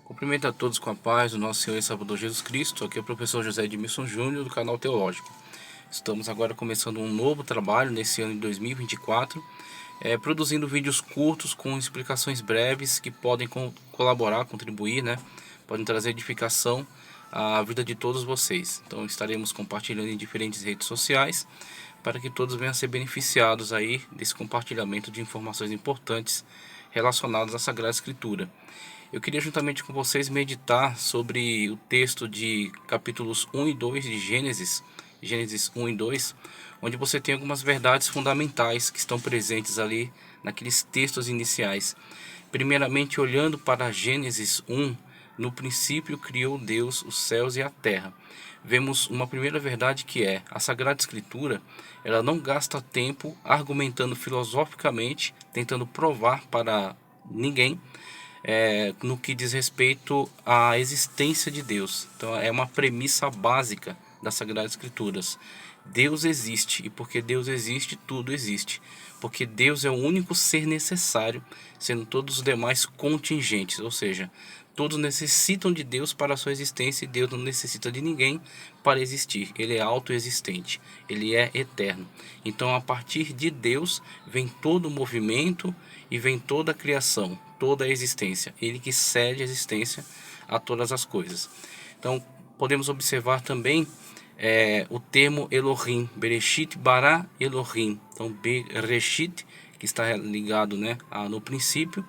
Cumprimento a todos com a paz do nosso Senhor e Salvador Jesus Cristo. Aqui é o professor José Edmilson Júnior, do canal Teológico. Estamos agora começando um novo trabalho nesse ano de 2024, produzindo vídeos curtos com explicações breves que podem colaborar, contribuir, podem trazer edificação à vida de todos vocês. Então estaremos compartilhando em diferentes redes sociais para que todos venham a ser beneficiados aí desse compartilhamento de informações importantes relacionadas à Sagrada Escritura. Eu queria juntamente com vocês meditar sobre o texto de capítulos 1 e 2 de Gênesis 1 e 2, onde você tem algumas verdades fundamentais que estão presentes ali naqueles textos iniciais. Primeiramente, olhando para Gênesis 1, no princípio criou Deus os céus e a terra. Vemos uma primeira verdade que é: a Sagrada Escritura, ela não gasta tempo argumentando filosoficamente, tentando provar para ninguém no que diz respeito à existência de Deus. Então é uma premissa básica das Sagradas Escrituras. Deus existe, e porque Deus existe, tudo existe. Porque Deus é o único ser necessário, sendo todos os demais contingentes, ou seja, todos necessitam de Deus para a sua existência, e Deus não necessita de ninguém para existir. Ele é autoexistente, ele é eterno. Então, a partir de Deus vem todo o movimento e vem toda a criação, toda a existência. Ele que cede a existência a todas as coisas. Então, podemos observar também o termo Elohim, Bereshit bara Elohim. Então, Bereshit, que está ligado no princípio,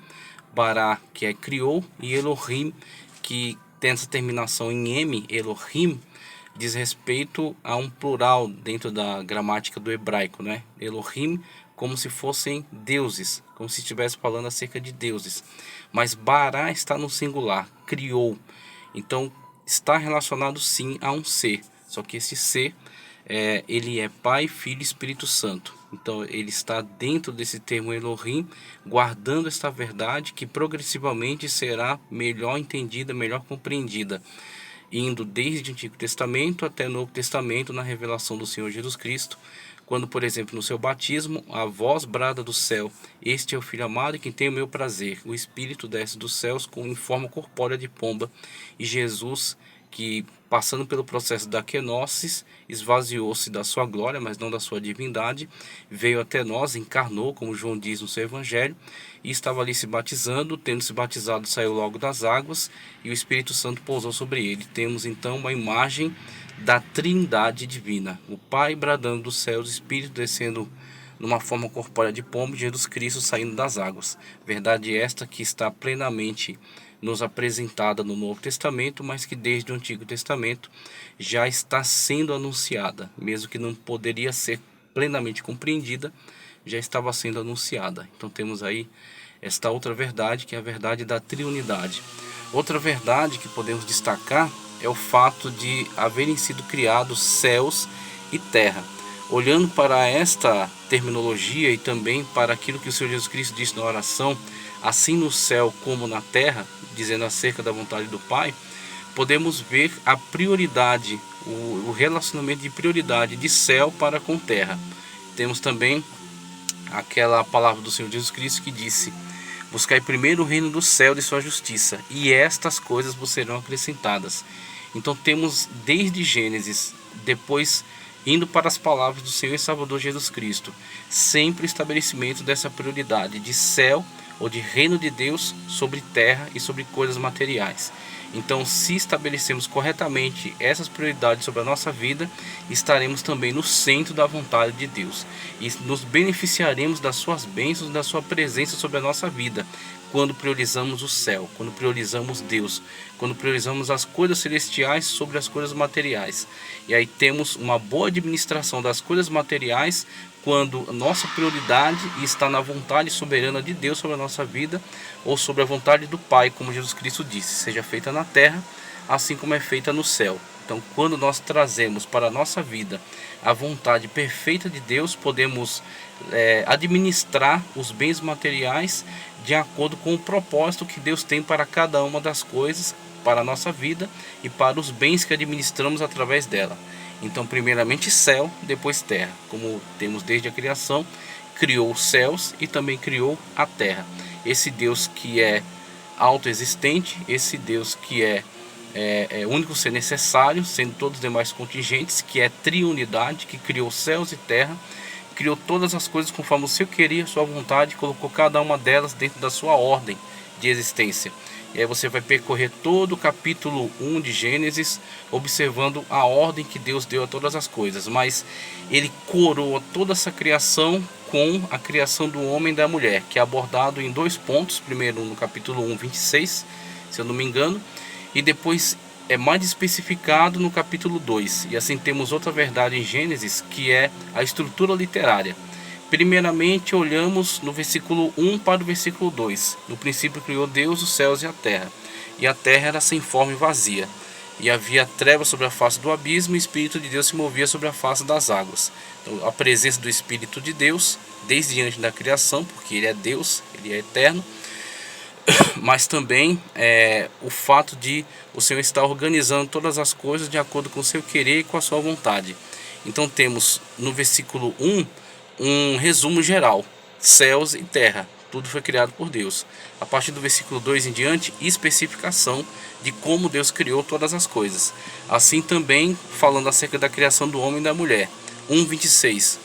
bara, que é criou, e Elohim, que tem essa terminação em M, Elohim, diz respeito a um plural dentro da gramática do hebraico, Elohim, como se fossem deuses, como se estivesse falando acerca de deuses. Mas bara está no singular, criou. Então, está relacionado sim a um ser, só que esse ser, ele é Pai, Filho e Espírito Santo. Então ele está dentro desse termo Elohim, guardando esta verdade que progressivamente será melhor entendida, melhor compreendida, indo desde o Antigo Testamento até o Novo Testamento, na revelação do Senhor Jesus Cristo, quando, por exemplo, no seu batismo, a voz brada do céu: este é o Filho amado em quem tenho o meu prazer. O Espírito desce dos céus em forma corpórea de pomba, e Jesus, que passando pelo processo da kenosis, esvaziou-se da sua glória, mas não da sua divindade, veio até nós, encarnou, como João diz no seu evangelho, e estava ali se batizando. Tendo se batizado, saiu logo das águas, e o Espírito Santo pousou sobre ele. Temos então uma imagem da trindade divina: o Pai bradando dos céus, o Espírito descendo numa forma corpórea de pombo, e Jesus Cristo saindo das águas. Verdade esta que está plenamente nos apresentada no Novo Testamento, mas que desde o Antigo Testamento já está sendo anunciada, mesmo que não poderia ser plenamente compreendida, já estava sendo anunciada. Então temos aí esta outra verdade, que é a verdade da triunidade. Outra verdade que podemos destacar é o fato de haverem sido criados céus e terra. Olhando para esta terminologia e também para aquilo que o Senhor Jesus Cristo disse na oração: assim no céu como na terra, dizendo acerca da vontade do Pai, podemos ver a prioridade, o relacionamento de prioridade de céu para com terra. Temos também aquela palavra do Senhor Jesus Cristo que disse: buscai primeiro o reino do céu e sua justiça, e estas coisas vos serão acrescentadas. Então temos desde Gênesis, depois indo para as palavras do Senhor e Salvador Jesus Cristo, sempre o estabelecimento dessa prioridade de céu, ou de reino de Deus, sobre terra e sobre coisas materiais. Então, se estabelecemos corretamente essas prioridades sobre a nossa vida, estaremos também no centro da vontade de Deus, e nos beneficiaremos das suas bênçãos, da sua presença sobre a nossa vida, quando priorizamos o céu, quando priorizamos Deus, quando priorizamos as coisas celestiais sobre as coisas materiais. E aí temos uma boa administração das coisas materiais, quando nossa prioridade está na vontade soberana de Deus sobre a nossa vida, ou sobre a vontade do Pai, como Jesus Cristo disse: seja feita na terra, assim como é feita no céu. Então, quando nós trazemos para a nossa vida a vontade perfeita de Deus, podemos administrar os bens materiais de acordo com o propósito que Deus tem para cada uma das coisas, para a nossa vida e para os bens que administramos através dela. Então, primeiramente céu, depois terra. Como temos desde a criação, criou os céus e também criou a terra. Esse Deus que é autoexistente, esse Deus que é o único ser necessário, sendo todos os demais contingentes, que é triunidade, que criou céus e terra, criou todas as coisas conforme o seu querer, a sua vontade, colocou cada uma delas dentro da sua ordem de existência. E aí você vai percorrer todo o capítulo 1 de Gênesis, observando a ordem que Deus deu a todas as coisas. Mas ele coroa toda essa criação com a criação do homem e da mulher, que é abordado em 2 pontos. Primeiro no capítulo 1, 26, se eu não me engano, e depois é mais especificado no capítulo 2. E assim temos outra verdade em Gênesis, que é a estrutura literária. Primeiramente olhamos no versículo 1 para o versículo 2. No princípio criou Deus os céus e a terra. E a terra era sem forma e vazia. E havia trevas sobre a face do abismo, e o Espírito de Deus se movia sobre a face das águas. Então, a presença do Espírito de Deus, desde antes da criação, porque Ele é Deus, Ele é eterno, mas também o fato de o Senhor estar organizando todas as coisas de acordo com o seu querer e com a sua vontade. Então temos no versículo 1 um resumo geral: céus e terra, tudo foi criado por Deus. A partir do versículo 2 em diante, especificação de como Deus criou todas as coisas. Assim também falando acerca da criação do homem e da mulher. 1:26,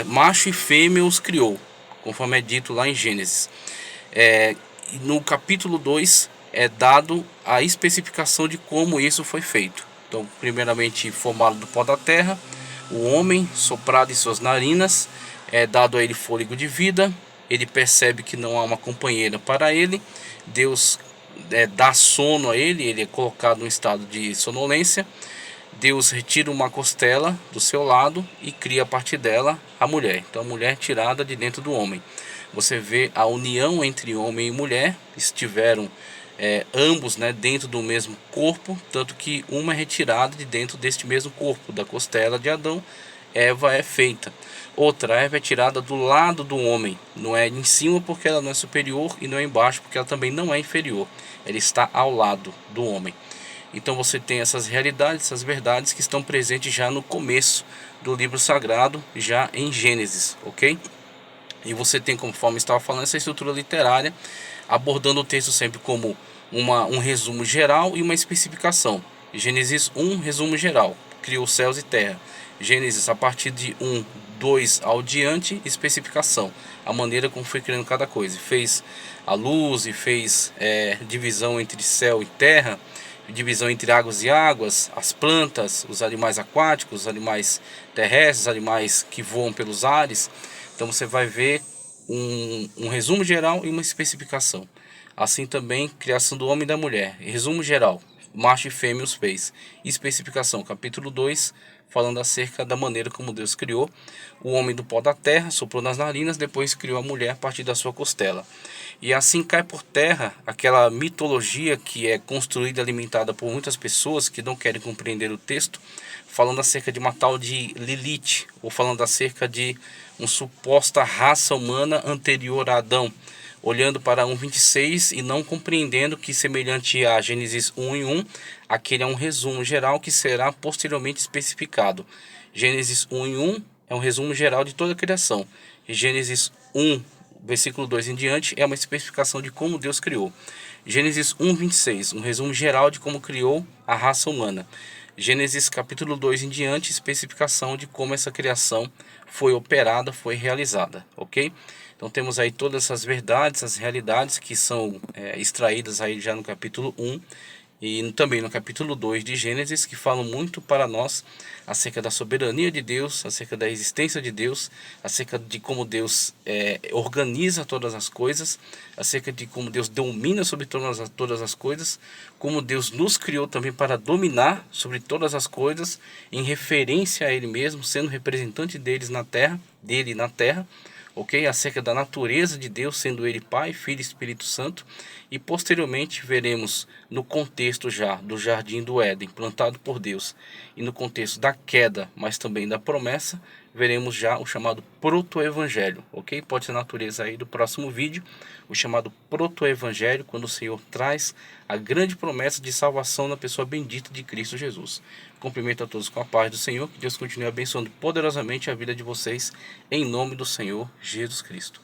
macho e fêmea os criou, conforme é dito lá em Gênesis. No capítulo 2 é dado a especificação de como isso foi feito. Então, primeiramente, formado do pó da terra, o homem, soprado em suas narinas, é dado a ele fôlego de vida. Ele percebe que não há uma companheira para ele. Deus dá sono a ele, ele é colocado em estado de sonolência. Deus retira uma costela do seu lado e cria a partir dela a mulher. Então a mulher é tirada de dentro do homem. Você vê a união entre homem e mulher, estiveram ambos dentro do mesmo corpo, tanto que uma é retirada de dentro deste mesmo corpo, da costela de Adão, Eva é feita. Outra, Eva é tirada do lado do homem, não é em cima porque ela não é superior, e não é embaixo porque ela também não é inferior, ela está ao lado do homem. Então você tem essas realidades, essas verdades que estão presentes já no começo do livro sagrado, já em Gênesis, ok? E você tem, conforme estava falando, essa estrutura literária, abordando o texto sempre como um resumo geral e uma especificação. Gênesis 1, resumo geral, criou céus e terra. Gênesis, a partir de 1, 2 ao diante, especificação, a maneira como foi criando cada coisa. Fez a luz e fez divisão entre céu e terra, divisão entre águas e águas, as plantas, os animais aquáticos, os animais terrestres, os animais que voam pelos ares. Então você vai ver um resumo geral e uma especificação. Assim também, criação do homem e da mulher. Resumo geral, macho e fêmea os fez. Especificação, capítulo 2, falando acerca da maneira como Deus criou o homem do pó da terra, soprou nas narinas, depois criou a mulher a partir da sua costela. E assim cai por terra aquela mitologia que é construída e alimentada por muitas pessoas que não querem compreender o texto, falando acerca de uma tal de Lilith, ou falando acerca de uma suposta raça humana anterior a Adão, olhando para 1:26 e não compreendendo que, semelhante a Gênesis 1:1, aquele é um resumo geral que será posteriormente especificado. Gênesis 1:1 é um resumo geral de toda a criação. E Gênesis 1, versículo 2 em diante, é uma especificação de como Deus criou. Gênesis 1:26, um resumo geral de como criou a raça humana. Gênesis capítulo 2 em diante, especificação de como essa criação foi operada, foi realizada, ok? Então temos aí todas essas verdades, as realidades que são extraídas aí já no capítulo 1 e também no capítulo 2 de Gênesis, que falam muito para nós acerca da soberania de Deus, acerca da existência de Deus, acerca de como Deus organiza todas as coisas, acerca de como Deus domina sobre todas as coisas, como Deus nos criou também para dominar sobre todas as coisas, em referência a Ele mesmo, sendo representante dele na terra, ok? Acerca da natureza de Deus, sendo Ele Pai, Filho e Espírito Santo. E posteriormente veremos no contexto já do Jardim do Éden, plantado por Deus, e no contexto da queda, mas também da promessa, veremos já o chamado proto-evangelho, ok? Pode ser a natureza aí do próximo vídeo, o chamado proto-evangelho, quando o Senhor traz a grande promessa de salvação na pessoa bendita de Cristo Jesus. Cumprimento a todos com a paz do Senhor, que Deus continue abençoando poderosamente a vida de vocês, em nome do Senhor Jesus Cristo.